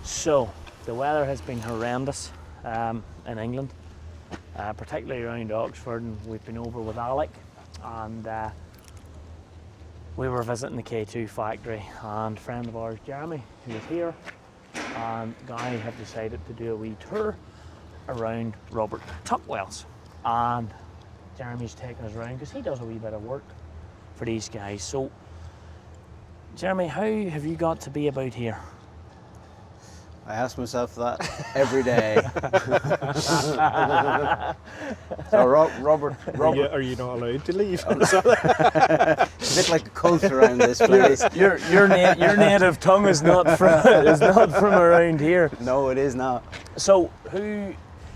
So, the weather has been horrendous in England, particularly around Oxford, and we've been over with Alec, and we were visiting the K2 factory, and a friend of ours, Jeremy, who is here, and Guy have decided to do a wee tour around Robert Tuckwell's, and Jeremy's taking us around because he does a wee bit of work for these guys. So, Jeremy, how have you got to be about here? I ask myself that every day. So Robert, Are you not allowed to leave? It's a bit like a cult around this place. Your native tongue is not from around here. No, it is not. So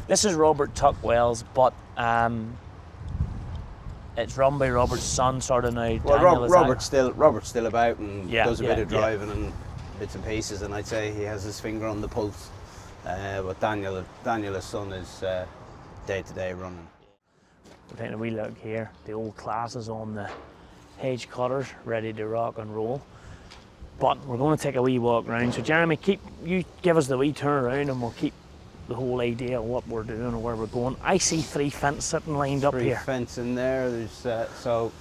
this is Robert Tuckwell's, but it's run by Robert's son, sort of now. Well, Robert's still about and does a bit of driving and bits and pieces, and I'd say he has his finger on the pulse. But Daniel, his son, is day-to-day running. We're taking a wee look here. The old class is on the hedge cutters, ready to rock and roll. But we're going to take a wee walk around. So Jeremy, you give us the wee turn around, and we'll keep the whole idea of what we're doing and where we're going. I see 3 Fendt sitting lined up here. 3 Fendts in there. There's so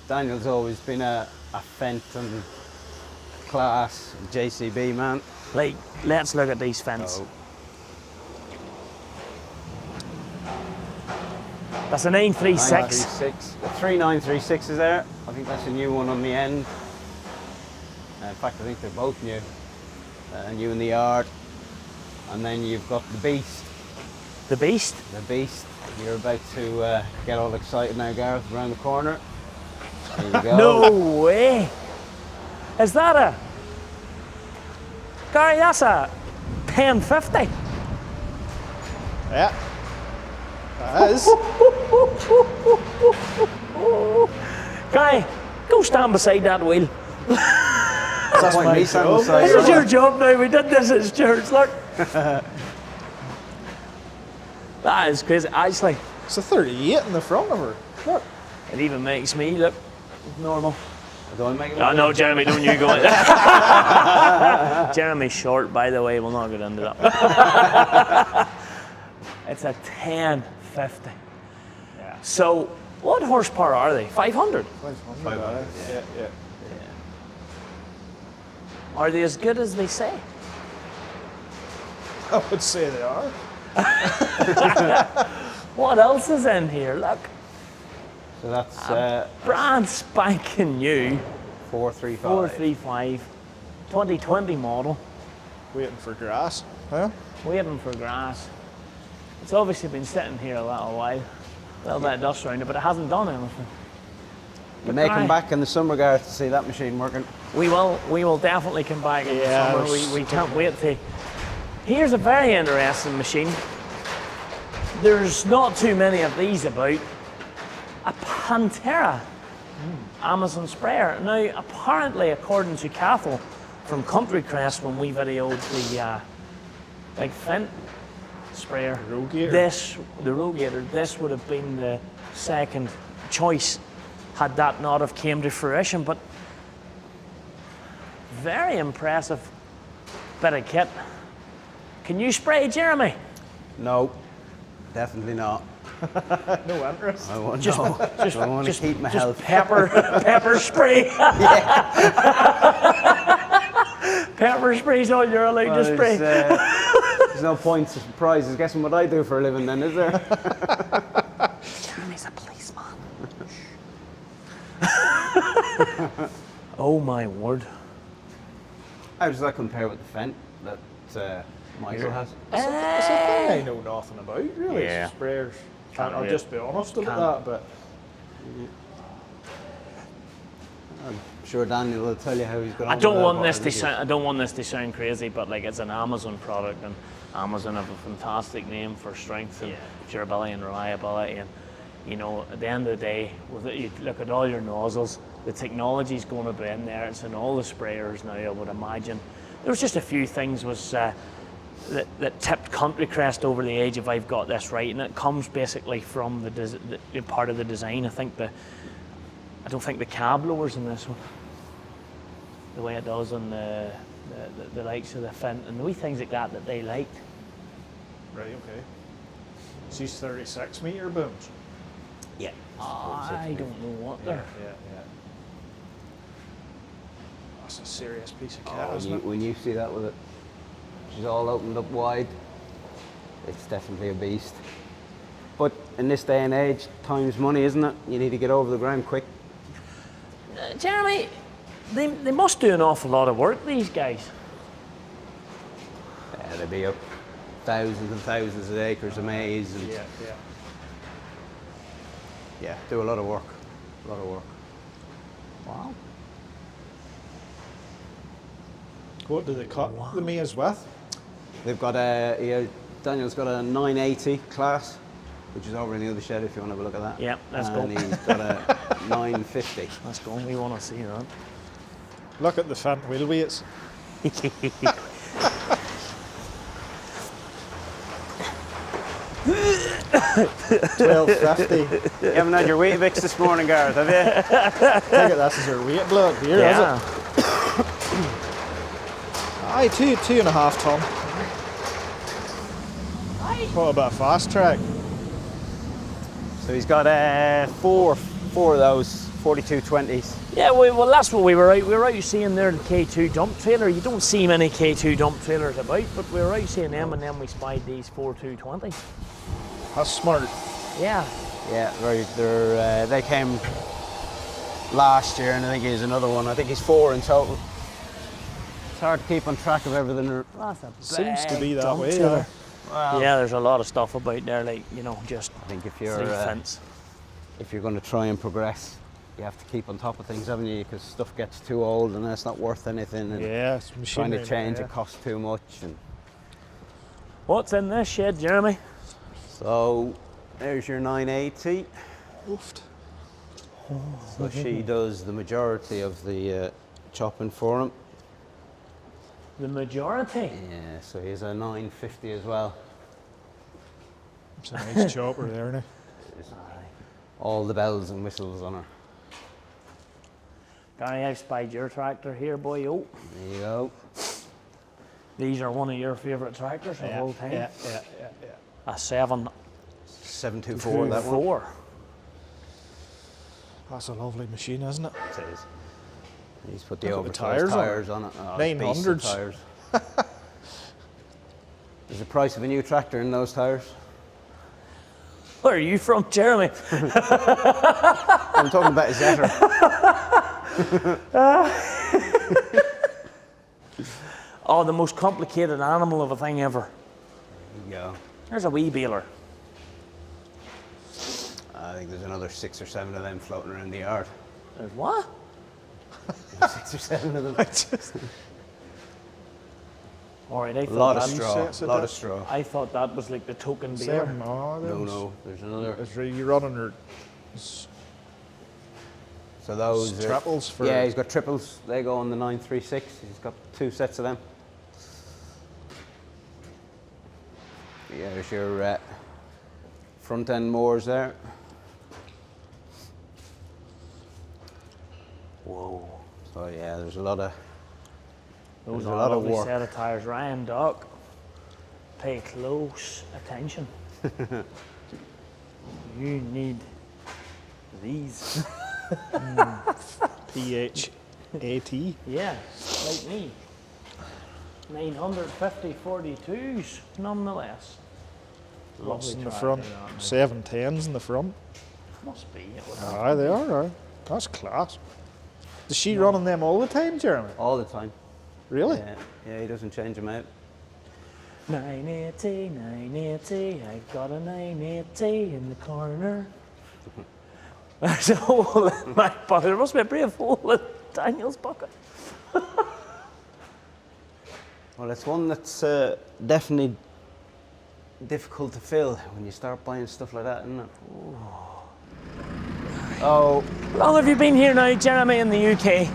Daniel's always been a Fendt and class JCB man. Like, let's look at these Fendts. Oh. That's a 936. 936. The 3936 is there. I think that's a new one on the end. In fact, I think they're both new. New in the yard. And then you've got the Beast. The Beast? The Beast. You're about to get all excited now, Gareth, around the corner. There you go. No way! Is that a... Gary, that's a 1050. Yeah. That is. Guy, go stand beside that wheel. That's my job. This is your job now. We did this at Stuart's, look. That is crazy. Actually, It's a 38 in the front of her. Look. it even makes me look normal. Don't make it. Oh, no, Jeremy, don't you go in. Jeremy's short, by the way. We'll not get into that. It's a 1050. Yeah. So, what horsepower are they? 500? 500. Yeah. Are they as good as they say? I would say they are. What else is in here? Look, So that's brand spanking new 435. 435 2020 model, Waiting for grass. Huh? waiting for grass. It's obviously been sitting here a little while. A little bit of dust around it, but it hasn't done anything. You may come back in the summer, Gareth, to see that machine working. We will definitely come back in the summer. We can't wait to. Here's a very interesting machine. There's not too many of these about. A Pantera Amazon sprayer. Now, apparently, according to Cathal from Country Crest, when we videoed the big Fendt sprayer, the Rogator, this would have been the second choice had that not have came to fruition. But very impressive bit of kit. Can you spray, Jeremy? No, definitely not. No interest. I want to keep my health. Pepper spray. Pepper spray's all you're allowed to spray. There's no points of prizes. Guessing what I do for a living then, is there? Jeremy's a policeman. Oh my word. How does that compare with the Fendt that Michael has? It's a thing I know nothing about, really. Yeah. It's sprayers. I'll just be honest about that, but I'm sure Daniel will tell you how he's got I on don't with want that, this but to I think sound. I don't want this to sound crazy, but like it's an Amazon product, and Amazon have a fantastic name for strength and durability and reliability. And you know, at the end of the day, with it, you look at all your nozzles. The technology's going to be in there. It's in all the sprayers now, I would imagine. There was just a few things that tipped Country Crest over the edge, if I've got this right, and it comes basically from the part of the design. I don't think the cab lowers in this one the way it does on the the likes of the Fendt and the wee things like that they liked. Right, okay. So these 36-metre booms? Yeah. I don't know what they're. Yeah. That's a serious piece of kit, Oh, isn't it? when you see that with it, she's all opened up wide, it's definitely a beast. But in this day and age, time's money, isn't it? You need to get over the ground quick. Jeremy, they must do an awful lot of work, these guys. Yeah, they'd be up thousands and thousands of acres of maize. And yeah, do a lot of work. Wow. What do they cut the maize with? They've got Daniel's got a 980 class, which is over in the other shed if you want to have a look at that. Yeah, let's go. And he's got a 950. Let's go, we want to see that. Look at the Fendt wheel weights. 1250. You haven't had your weight mix this morning, Gareth, have you? Take it, this is your weight block here, is it? Aye, 2.5 ton. What about fast track? So he's got four of those 4220s. Yeah, well, that's what we were out. We were out seeing there the K2 dump trailer. You don't see many K2 dump trailers about, but we were out seeing them, and then we spied these 4220s. That's smart. Yeah. Yeah, they came last year, and I think he's another one. I think he's 4 in total. It's hard to keep on track of everything. That's a Seems to be that dump way. trailer. Well, Yeah, there's a lot of stuff about there, like, you know, just I think if 3 you're Fendts. if you're going to try and progress, you have to keep on top of things, haven't you? Because stuff gets too old and it's not worth anything. And Yeah, it's trying machinery. to change yeah. it costs too much. And What's in this shed, Jeremy? so there's your 980. Oofed. So she does the majority of the chopping for him. The majority. Yeah, so he's a 950 as well. It's a nice chopper there now. All the bells and whistles on her. Gary, I've spied your tractor here, boy. Oh, There you go. these are one of your favourite tractors of all time. Yeah. A 724, 724, that one. That's a lovely machine, isn't it? It is. He's put the Look at the oversized tyres tyres on it. Oh, 900s. beast of tyres. There's the price of a new tractor in those tyres. Where are you from, Jeremy? I'm talking about a Zetter. Oh, the most complicated animal of a thing ever. There you go. There's a wee baler. I think there's another 6 or 7 of them floating around the yard. There's what? 6 or 7 of them. All right, I A thought lot of that- straw. sets of lot of that. straw. I thought that was like the token baler. 7. Oh, No, there's another. It's really running her So those are triples for. Yeah, he's got triples. They go on the 936. He's got 2 sets of them. Yeah, there's your front end mowers there. Whoa. So yeah, there's a lot of Those there's are a lot a of lovely work. set of tyres. Ryan, Doc, pay close attention. You need these. PHAT. Yeah, like me. 950 42s, nonetheless. Lots in the tractor, front. that, mate. 710s in the front. Must be. It would have Aye, to they be. are. Aye. That's class. Is she running them all the time, Jeremy? all the time. Really? Yeah, he doesn't change them out. 980, 980, I've got a 980 in the corner. There's a hole in my pocket. There must be a brave hole in Daniel's pocket. Well, it's one that's definitely difficult to fill when you start buying stuff like that, isn't it? Oh, How long have you been here now, Jeremy, in the UK?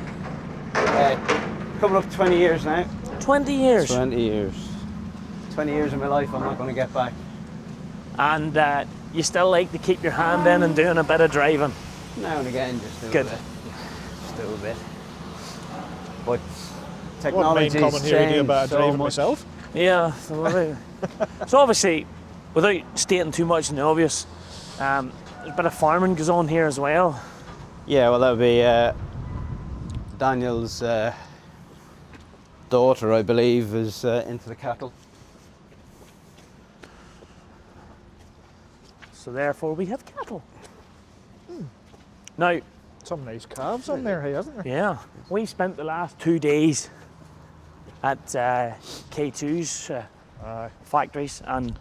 coming up 20 years now. 20 years. 20 years. 20 years of my life I'm not going to get back. And you still like to keep your hand in and doing a bit of driving. Now and again, just do Good. a bit. Just do a bit. But technology's coming here to do a bit of so driving much. myself. Yeah. So obviously, without stating too much in the obvious, there's a bit of farming goes on here as well. Yeah, well, that would be Daniel's daughter, I believe, is into the cattle. So therefore, we have cattle. Now, Some nice calves on there, hey, hasn't there? yeah, we spent the last 2 days at K2's Aye. factories, and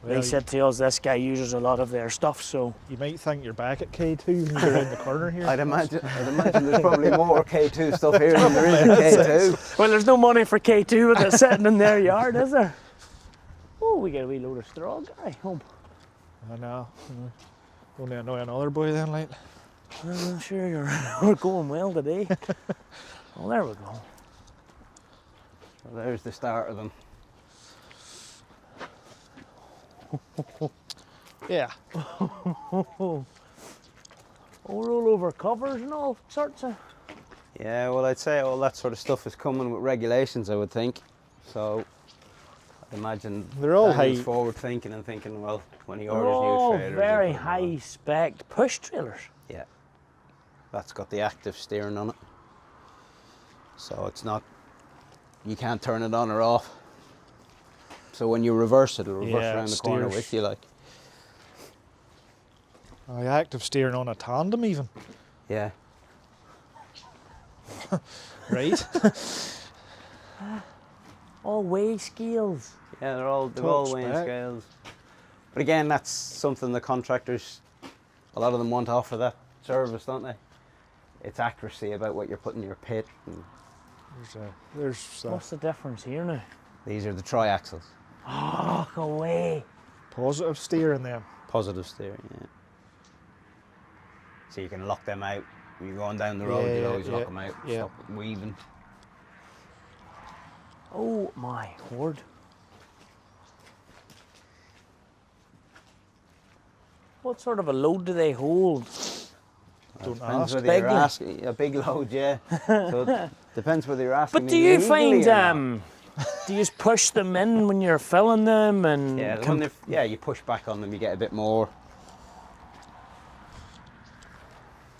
Well, they said to us this guy uses a lot of their stuff. So You might think you're back at K2 when you're in the corner here. I'd imagine there's probably more K2 stuff here than there is in K2. well, there's no money for K2 with it sitting in their yard, is there? Oh, we get a wee load of straw, Gary. Home. I know. Only annoy another boy then, like. Sure, we're going well today. Well, there we go. Well, there's the start of them. Yeah. Oh, roll over covers and all sorts of. Yeah, well, I'd say all that sort of stuff is coming with regulations, I would think. So I'd imagine They're all Daniel's high. forward thinking and thinking, well, when he They're orders all new trailers, very he'll put them on. high spec push trailers. Yeah, that's got the active steering on it. So it's not, you can't turn it on or off. So when you reverse it, it'll reverse Yeah, around the it corner steers. with you, like. Aye, active steering on a tandem even. Yeah. Right? All weigh scales. Yeah, they're all Top weighing spec. scales. But again, that's something the contractors, a lot of them want to offer that service, don't they? It's accuracy about what you're putting in your pit. And There's What's the difference here now? these are the triaxles. Oh, go away. positive steering then. Positive steering, yeah. So you can lock them out. When you're going down the road, Yeah, you'll always yeah, lock them out, yeah. stop weaving. Oh my word. What sort of a load do they hold? Don't Depends ask. whether Big you're one. asking, a big load, yeah. So it depends whether you're asking But me do you legally find or not. do you just push them in when you're filling them and Yeah, you push back on them, you get a bit more.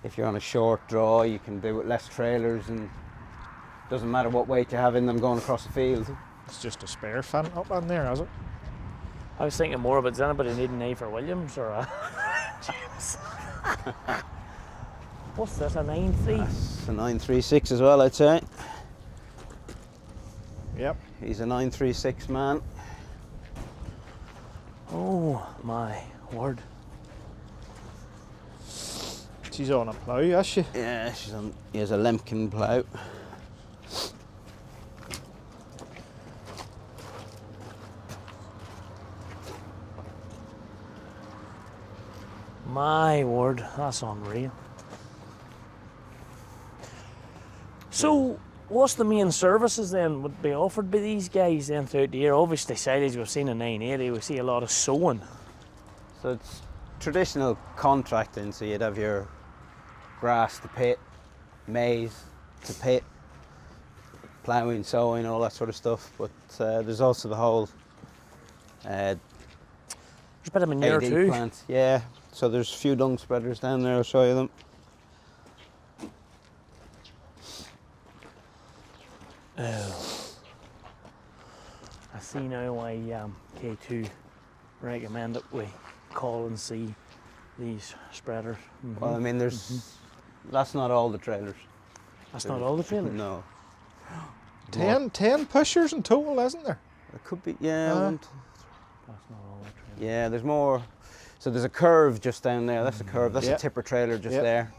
If you're on a short draw, you can do it less trailers, and doesn't matter what weight you have in them going across the field. It's just a spare Fendt up on there, is it? I was thinking more about, does anybody need an A for Williams or a James? What's this, a 9.3? It's a 936 as well, I'd say. Yep. He's a 936 man. Oh my word. She's on a plough, is she? Yeah, he has a Lemken plough. My word, that's unreal. So, what's the main services then would be offered by these guys then throughout the year? Obviously, silage, we've seen a 980, we see a lot of sowing. So it's traditional contracting, so you'd have your grass to pit, maize to pit, ploughing, sowing, all that sort of stuff. But there's also the whole There's a bit of manure AD too. plant. Yeah, so there's a few dung spreaders down there, I'll show you them. Oh. I see now why K2 recommend that we call and see these spreaders. Mhm. Well, I mean, that's not all the trailers. That's not all the trailers. No. 10 pushers in total, isn't there? It could be, yeah. That's not all the trailers. Yeah, there's more. So there's a curve just down there. That's a curve. That's Yeah. a tipper trailer just Yeah. there.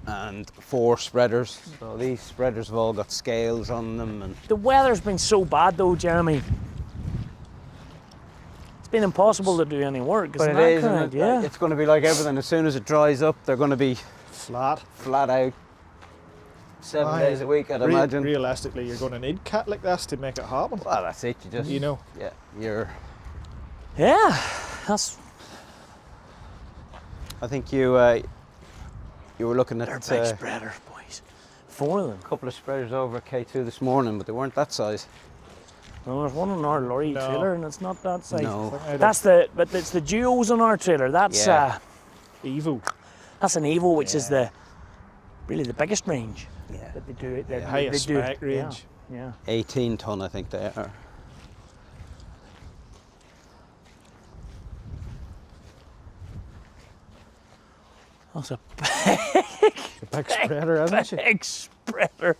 And 4 spreaders. So these spreaders have all got scales on them. And The weather's been so bad though, Jeremy. It's been impossible to do any work. but Isn't it that is, and correct? Yeah. it's going to be like everything. As soon as it dries up, they're going to be Flat. flat out 7 Aye. days a week, I'd imagine. Realistically, you're going to need cat like this to make it happen. Well, that's it. You just, You know. yeah, you're. Yeah, that's I think you were looking at. they're big spreaders, boys. 4 of them. A couple of spreaders over at K2 this morning, but they weren't that size. No, there's one on our lorry No. trailer, and it's not that size. No. But it's the duos on our trailer. That's Yeah. Evo. that's an Evo, which is Yeah. really the biggest range Yeah. that they do it. They Highest do, spec range. Yeah. 18 ton, I think they are. That's a A big spreader, isn't she? big spreader.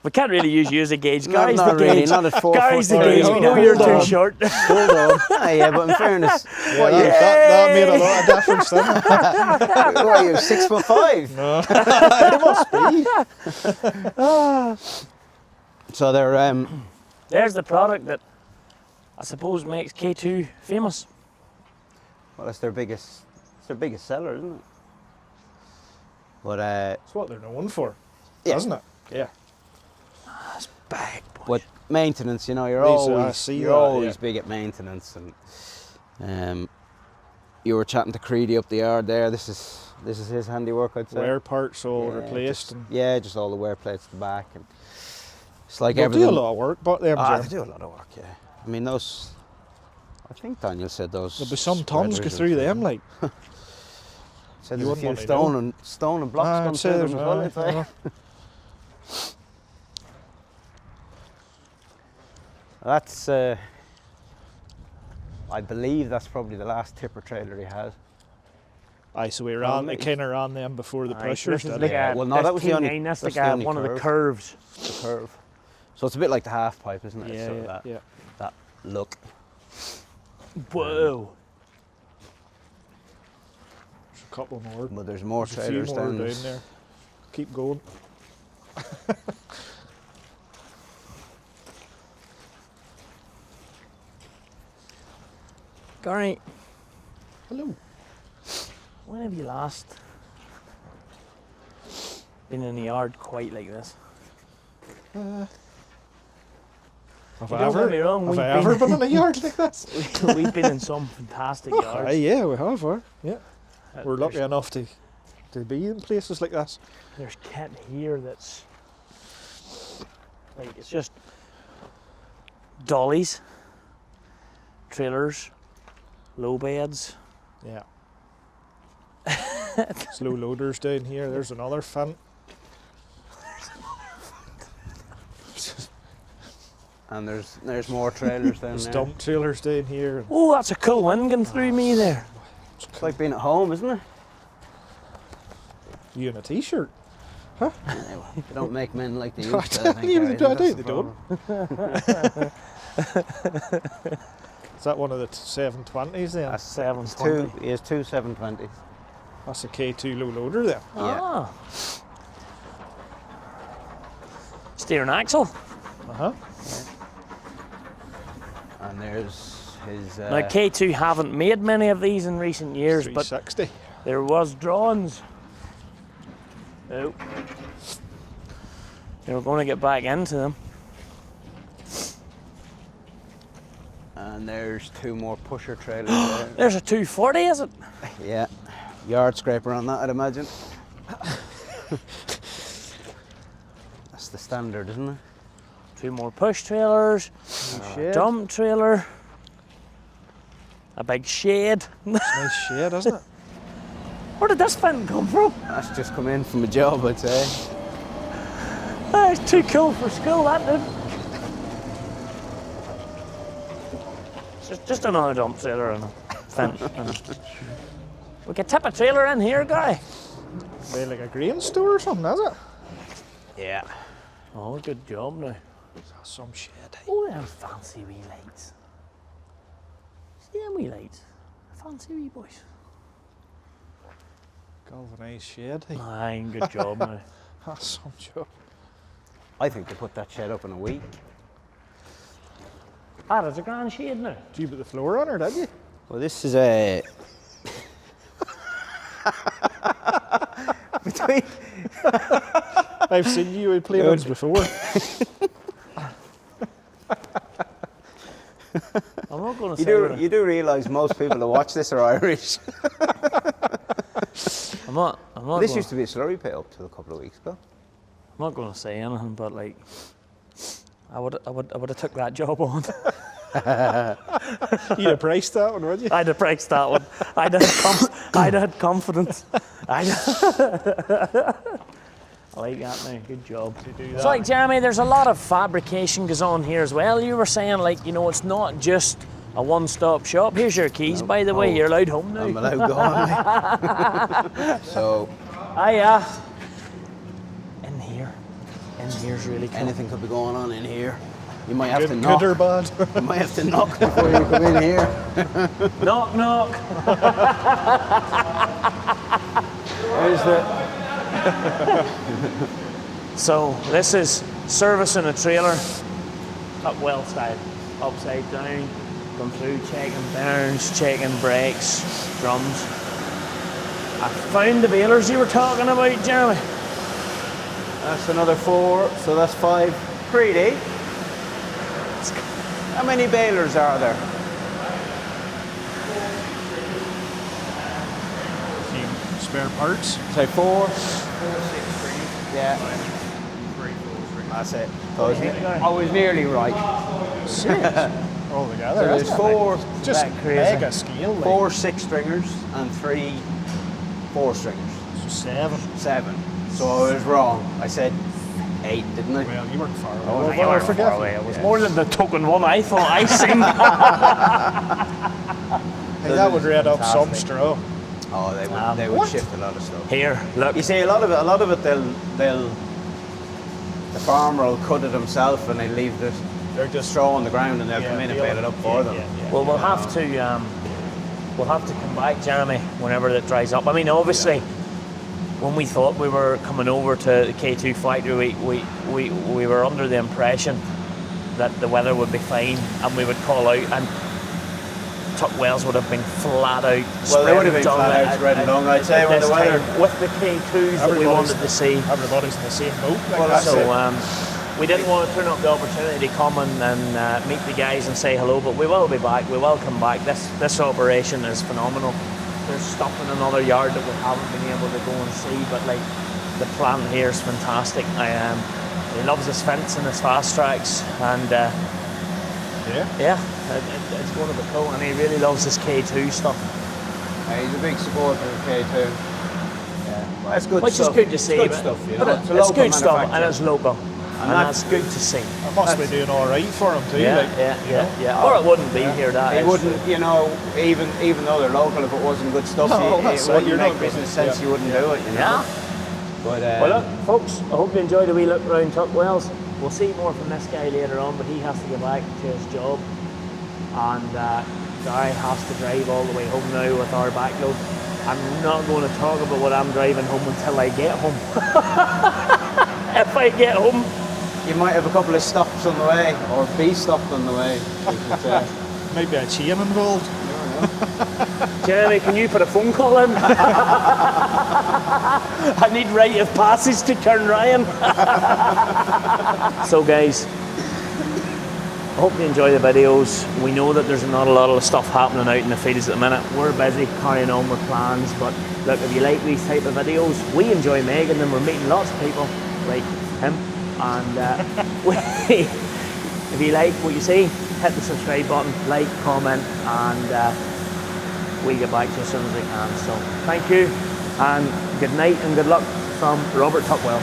We can't really use you as a gauge. No, Gary's not the really, gauge. not at 4 Gary's the foot. gauge. We know you're too short. Hold on. Yeah, but in fairness, Yeah, what, you, that made a lot of difference, didn't it? what are you, 6'5"? No. It must be. So they're, There's the product that I suppose makes K2 famous. well, it's their biggest seller, isn't it? But, It's what they're known for, Yeah. isn't it? Yeah. That's big, boy. but maintenance, you know, you're These, I always, see you're that, always yeah. big at maintenance. And you were chatting to Creedy up the yard there. This is his handiwork, I'd say. Wear parts all Yeah, replaced. just, And yeah, just all the wear plates at the back, and it's like they everything. do a lot of work, but them, Ah, Jim. they do a lot of work, yeah. I mean, those. I think Daniel said those. There'll be some tons go spreaders through or them, like. Said You there's a wouldn't few want to know. stone and blocks gone I'd say through them there's as well, I'd say. That's, I believe that's probably the last tipper trailer he has. Aye, so we Well, ran, maybe- kind of ran them before the Aye, pushers, this is did like it? Yeah, a, well, no, this that was the only- T9, that's that's like the a, only one of the curve. curves. The curve. So it's a bit like the half pipe, isn't it? It's Yeah, sort of yeah, that, yeah. that look. Whoa. There's a couple more. But there's more There's a few trailers more down down this. there. Keep going. Gary, Hello. when have you last been in the yard quite like this? Have You I don't get ever, me wrong, have we've I ever been- been in a yard like this? We've been in some fantastic Aye, yards. yeah, we have. Yeah. We're lucky There's- enough to be in places like this. There's kit here that's like, it's just dollies, trailers, low beds. Yeah. Slow loaders down here. There's another Fendt. And there's more trailers down There's there. dump trailers down here. And Oh, that's a cool wind going through me there. It's like being at home, isn't it? you in a t-shirt. They don't make men like they I used to, I think, even Gary. do, I That's do, the they don't. problem. Is that one of the 720s then? That's 720. he has two 720s. That's a K2 low loader then. Yeah. Ah. Steering axle. Uh-huh. And there's his. Now K2 haven't made many of these in recent years, but 360. there was drawings. Oh. They were going to get back into them. And there's two more pusher trailers there. There's a 240, is it? Yeah. Yard scraper on that, I'd imagine. That's the standard, isn't it? Two more push trailers, Shed. dump trailer, a big shed. Nice shed, isn't it? Where did this Fendt come from? That's just come in from a job, I'd say. It's too cool for school, that did. It's just another dump trailer and a Fendt. We could tip a trailer in here, guy. Be like a grain store or something, is it? Yeah. Oh, good job now. That's some shed. Oh, them fancy wee lights. See them wee lights? Fancy wee boys. Galvanised shed. Hey. Aye, good job now. That's some job. I think they put that shed up in a week. Ah, there's a grand shade now. Did you put the floor on her, did you? Well, this is a. Between. I've seen you in planes before. I'm not going to say what You do realise most people that watch this are Irish. I'm not This going used to be a slurry pit up till a couple of weeks ago. I'm not going to say anything, but like, I would have took that job on. You'd have priced that one, would you? I'd have priced that one. I'd have had confidence. I like that now. Good job. So, like, Jeremy, there's a lot of fabrication goes on here as well. You were saying, like, you know, it's not just a one-stop shop. Here's your keys, by the way. You're allowed home now. I'm allowed going. So. In here. In here's really cool. Anything could be going on in here. You might have to knock. Good or bad? You might have to knock before you come in here. Knock, knock. There's the. So this is servicing a trailer, Tuckwell style, upside down, going through checking bearings, checking brakes, drums. I found the bailers you were talking about, Jeremy. That's another 4, so that's 5. Pretty. How many balers are there? Spare parts? Say 4. 6 Yeah. That's it. I was nearly right. 6? All together. So there's 4. Just mega scale. Like. 4 6-stringers and 3 4-stringers. So 7. 7. So I was wrong. I said 8, didn't I? Well, you weren't far away. Oh, you weren't far away. It was more than the token one I thought I seen. Hey, that would read up some straw. Oh, they would shift a lot of stuff. Here, look. You see, a lot of it, the farmer will cut it himself and they leave the straw on the ground and they'll come in and bale it up for them. Well, we'll have to come back, Jeremy, whenever it dries up. I mean, obviously, when we thought we were coming over to the K2 factory, we were under the impression that the weather would be fine and we would call out and Tuckwells would have been flat out. Well, they would have been flat out, spread and long. I'd say when the weather with the K2s that we wanted to see. Everybody's in the same boat. We didn't want to turn up the opportunity to come and meet the guys and say hello, but we will be back. We will come back. This operation is phenomenal. There's stuff in another yard that we haven't been able to go and see, but like the plant here is fantastic. He loves his Fendts and his fast tracks, and it's going to be cool. And he really loves his K2 stuff. He's a big supporter of K2. Yeah, well, that's good. Which stuff. is good to see. It's good stuff, you know. It's good stuff, and it's local. And that's good to see. It must be doing all right for him too. Yeah. Or it wouldn't be here. It wouldn't, you know, even though they're local, if it wasn't good stuff, it wouldn't make business sense. You wouldn't do it. You know? Yeah. But well, look, folks. I hope you enjoyed a wee look around Tuckwells. We'll see more from this guy later on, but he has to get back to his job, and Gary has to drive all the way home now with our backload. I'm not going to talk about what I'm driving home until I get home. If I get home. You might have a couple of stops on the way, or be stopped on the way. Might be a chain involved. Jeremy, can you put a phone call in? I need rite of passage to turn Ryan. So guys, I hope you enjoy the videos. We know that there's not a lot of stuff happening out in the fields at the minute. We're busy carrying on with plans, but look, if you like these type of videos, we enjoy making them. We're meeting lots of people like him. And if you like what you see, hit the subscribe button, like, comment, and we'll get back to you as soon as we can. So thank you, and good night and good luck from Robert Tuckwell.